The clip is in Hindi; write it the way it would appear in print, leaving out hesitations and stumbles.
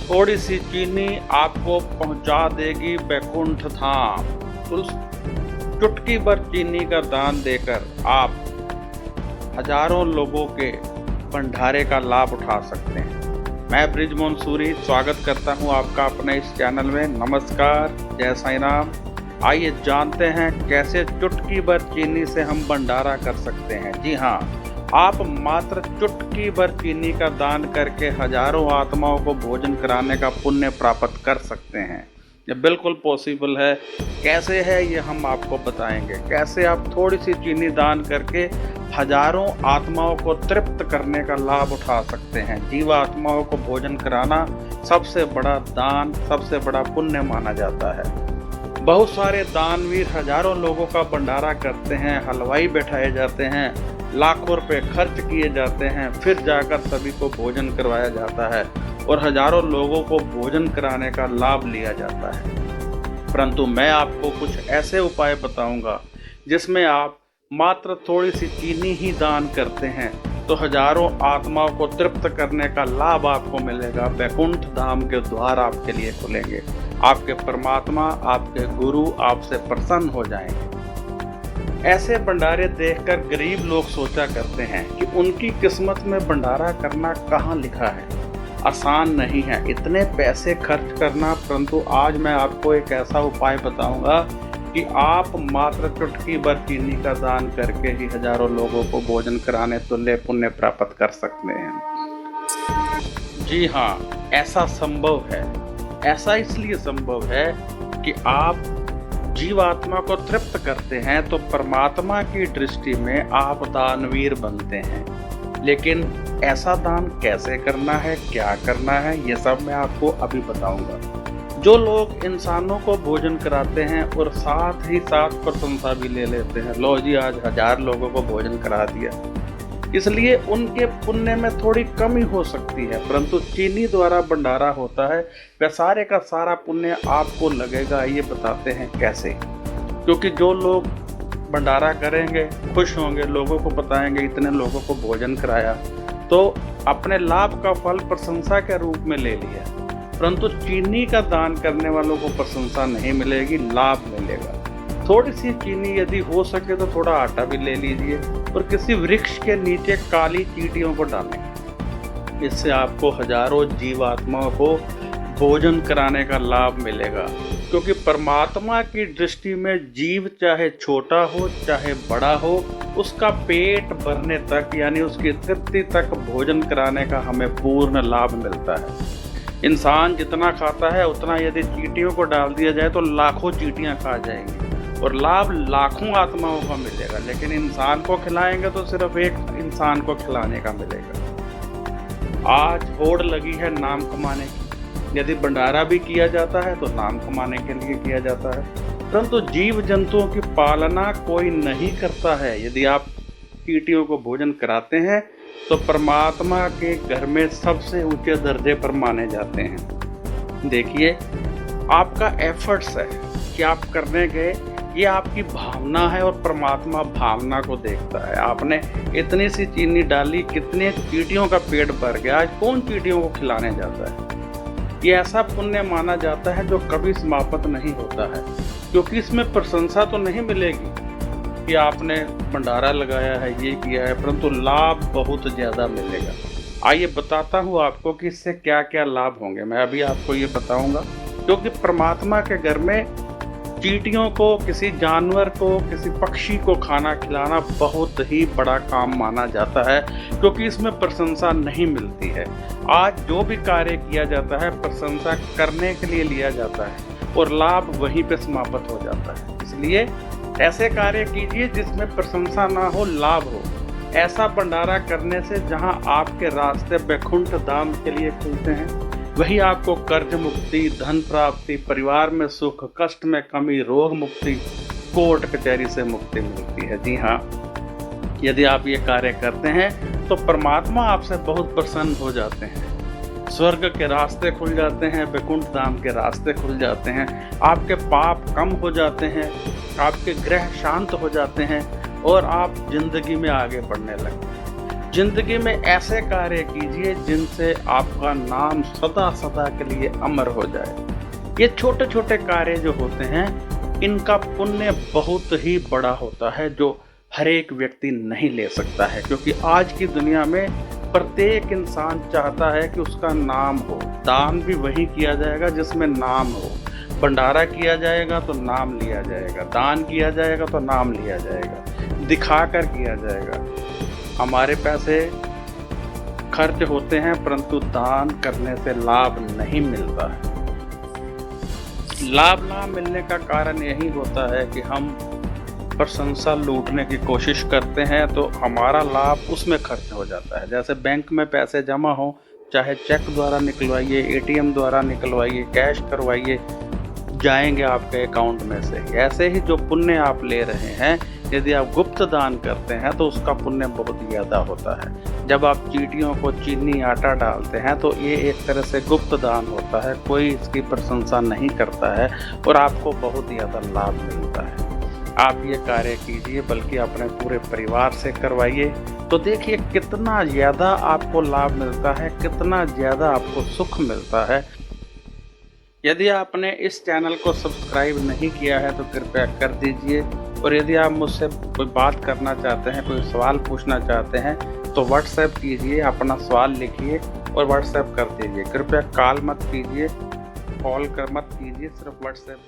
थोड़ी सी चीनी आपको पहुंचा देगी बैकुंठ धाम। उस चुटकी भर चीनी का दान देकर आप हजारों लोगों के भंडारे का लाभ उठा सकते हैं। मैं बृजमोहन सूरी स्वागत करता हूं आपका अपने इस चैनल में। नमस्कार, जय साईं राम। आइए जानते हैं कैसे चुटकी भर चीनी से हम भंडारा कर सकते हैं। जी हाँ, आप मात्र चुटकी भर चीनी का दान करके हजारों आत्माओं को भोजन कराने का पुण्य प्राप्त कर सकते हैं। ये बिल्कुल पॉसिबल है। कैसे है ये हम आपको बताएंगे। कैसे आप थोड़ी सी चीनी दान करके हजारों आत्माओं को तृप्त करने का लाभ उठा सकते हैं। जीवात्माओं को भोजन कराना सबसे बड़ा दान, सबसे बड़ा पुण्य माना जाता है। बहुत सारे दानवीर हजारों लोगों का भंडारा करते हैं, हलवाई बैठाए जाते हैं, लाखों रुपए खर्च किए जाते हैं, फिर जाकर सभी को भोजन करवाया जाता है और हजारों लोगों को भोजन कराने का लाभ लिया जाता है। परंतु मैं आपको कुछ ऐसे उपाय बताऊंगा जिसमें आप मात्र थोड़ी सी चीनी ही दान करते हैं तो हजारों आत्माओं को तृप्त करने का लाभ आपको मिलेगा। बैकुंठ धाम के द्वार आपके लिए खुलेंगे। आपके परमात्मा, आपके गुरु आपसे प्रसन्न हो जाएंगे। ऐसे भंडारे देखकर गरीब लोग सोचा करते हैं कि उनकी किस्मत में भंडारा करना कहाँ लिखा है। आसान नहीं है इतने पैसे खर्च करना। परंतु आज मैं आपको एक ऐसा उपाय बताऊंगा कि आप मात्र चुटकी भर चीनी का दान करके ही हजारों लोगों को भोजन कराने तुल्य पुण्य प्राप्त कर सकते हैं। जी हाँ, ऐसा संभव है। ऐसा इसलिए संभव है कि आप जीवात्मा को तृप्त करते हैं तो परमात्मा की दृष्टि में आप दानवीर बनते हैं। लेकिन ऐसा दान कैसे करना है, क्या करना है, ये सब मैं आपको अभी बताऊंगा। जो लोग इंसानों को भोजन कराते हैं और साथ ही साथ प्रशंसा भी ले लेते हैं, लो जी आज 1000 लोगों को भोजन करा दिया, इसलिए उनके पुण्य में थोड़ी कमी हो सकती है। परंतु चीनी द्वारा भंडारा होता है, वह सारे का सारा पुण्य आपको लगेगा। ये बताते हैं कैसे। क्योंकि जो लोग भंडारा करेंगे खुश होंगे, लोगों को बताएंगे इतने लोगों को भोजन कराया, तो अपने लाभ का फल प्रशंसा के रूप में ले लिया। परंतु चीनी का दान करने वालों को प्रशंसा नहीं मिलेगी, लाभ मिलेगा। थोड़ी सी चीनी यदि हो सके तो थोड़ा आटा भी ले लीजिए और किसी वृक्ष के नीचे काली चींटियों को डालें। इससे आपको हजारों जीवात्माओं को भोजन कराने का लाभ मिलेगा। क्योंकि परमात्मा की दृष्टि में जीव चाहे छोटा हो चाहे बड़ा हो, उसका पेट भरने तक यानी उसकी तृप्ति तक भोजन कराने का हमें पूर्ण लाभ मिलता है। इंसान जितना खाता है उतना यदि चींटियों को डाल दिया जाए तो लाखों चींटियां खा जाएंगी और लाभ लाखों आत्माओं का मिलेगा। लेकिन इंसान को खिलाएंगे तो सिर्फ एक इंसान को खिलाने का मिलेगा। आज होड़ लगी है नाम कमाने की। यदि भंडारा भी किया जाता है तो नाम कमाने के लिए किया जाता है। परंतु जीव जंतुओं की पालना कोई नहीं करता है। यदि आप चींटियों को भोजन कराते हैं तो परमात्मा के घर में सबसे ऊंचे दर्जे पर माने जाते हैं। देखिए, आपका एफर्ट्स है कि आप करने गए, ये आपकी भावना है और परमात्मा भावना को देखता है। आपने इतनी सी चीनी डाली, कितने चींटियों का पेट भर गया। आज कौन चींटियों को खिलाने जाता है। ये ऐसा पुण्य माना जाता है जो कभी समाप्त नहीं होता है। क्योंकि इसमें प्रशंसा तो नहीं मिलेगी कि आपने भंडारा लगाया है, ये किया है, परंतु लाभ बहुत ज़्यादा मिलेगा। आइए बताता हूँ आपको कि इससे क्या क्या लाभ होंगे। मैं अभी आपको ये बताऊँगा। क्योंकि परमात्मा के घर में चींटियों को, किसी जानवर को, किसी पक्षी को खाना खिलाना बहुत ही बड़ा काम माना जाता है। क्योंकि इसमें प्रशंसा नहीं मिलती है। आज जो भी कार्य किया जाता है प्रशंसा करने के लिए लिया जाता है और लाभ वहीं पे समाप्त हो जाता है। इसलिए ऐसे कार्य कीजिए जिसमें प्रशंसा ना हो, लाभ हो। ऐसा भंडारा करने से जहां आपके रास्ते बैकुंठ धाम के लिए खुलते हैं, वही आपको कर्ज मुक्ति, धन प्राप्ति, परिवार में सुख, कष्ट में कमी, रोग मुक्ति, कोर्ट कचहरी से मुक्ति मिलती है। जी हाँ, यदि आप ये कार्य करते हैं तो परमात्मा आपसे बहुत प्रसन्न हो जाते हैं। स्वर्ग के रास्ते खुल जाते हैं, बैकुंठ धाम के रास्ते खुल जाते हैं। आपके पाप कम हो जाते हैं, आपके ग्रह शांत हो जाते हैं और आप जिंदगी में आगे बढ़ने लगते हैं। जिंदगी में ऐसे कार्य कीजिए जिनसे आपका नाम सदा सदा के लिए अमर हो जाए। ये छोटे छोटे कार्य जो होते हैं इनका पुण्य बहुत ही बड़ा होता है, जो हर एक व्यक्ति नहीं ले सकता है, क्योंकि आज की दुनिया में प्रत्येक इंसान चाहता है कि उसका नाम हो। दान भी वही किया जाएगा जिसमें नाम हो। भंडारा किया जाएगा तो नाम लिया जाएगा, दान किया जाएगा तो नाम लिया जाएगा, दिखाकर किया जाएगा। हमारे पैसे खर्च होते हैं परंतु दान करने से लाभ नहीं मिलता है। लाभ ना मिलने का कारण यही होता है कि हम प्रशंसा लूटने की कोशिश करते हैं तो हमारा लाभ उसमें खर्च हो जाता है। जैसे बैंक में पैसे जमा हो, चाहे चेक द्वारा निकलवाइए, एटीएम द्वारा निकलवाइए, कैश करवाइए, जाएंगे आपके अकाउंट में से। ऐसे ही जो पुण्य आप ले रहे हैं, यदि आप गुप्त दान करते हैं तो उसका पुण्य बहुत ज़्यादा होता है। जब आप चींटियों को चीनी आटा डालते हैं तो ये एक तरह से गुप्त दान होता है, कोई इसकी प्रशंसा नहीं करता है और आपको बहुत ज़्यादा लाभ मिलता है। आप ये कार्य कीजिए, बल्कि अपने पूरे परिवार से करवाइए, तो देखिए कितना ज़्यादा आपको लाभ मिलता है, कितना ज़्यादा आपको सुख मिलता है। यदि आपने इस चैनल को सब्सक्राइब नहीं किया है तो कृपया कर दीजिए, और यदि आप मुझसे कोई बात करना चाहते हैं, कोई सवाल पूछना चाहते हैं तो व्हाट्सएप कीजिए, अपना सवाल लिखिए और व्हाट्सएप कर दीजिए। कृपया कॉल मत कीजिए, कॉल कर मत कीजिए, सिर्फ व्हाट्सएप